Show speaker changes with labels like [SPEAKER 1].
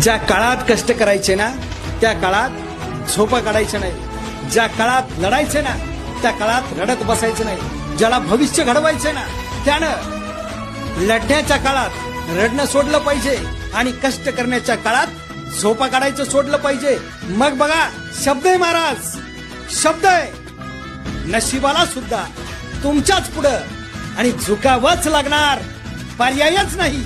[SPEAKER 1] ज्या काळात कष्ट करायचे ना त्या काळात झोपा काढायचे नाही, ज्या काळात लढायचे ना त्या काळात रडत बसायचं नाही, ज्याला भविष्य घडवायचे ना त्यानं लढण्याच्या काळात रडणं सोडलं पाहिजे आणि कष्ट करण्याच्या काळात झोपा काढायचं सोडलं पाहिजे. मग बघा, शब्द आहे महाराज, शब्द आहे. नशिबाला सुद्धा तुमच्याच पुढं आणि झुकावंच लागणार, पर्यायच नाही.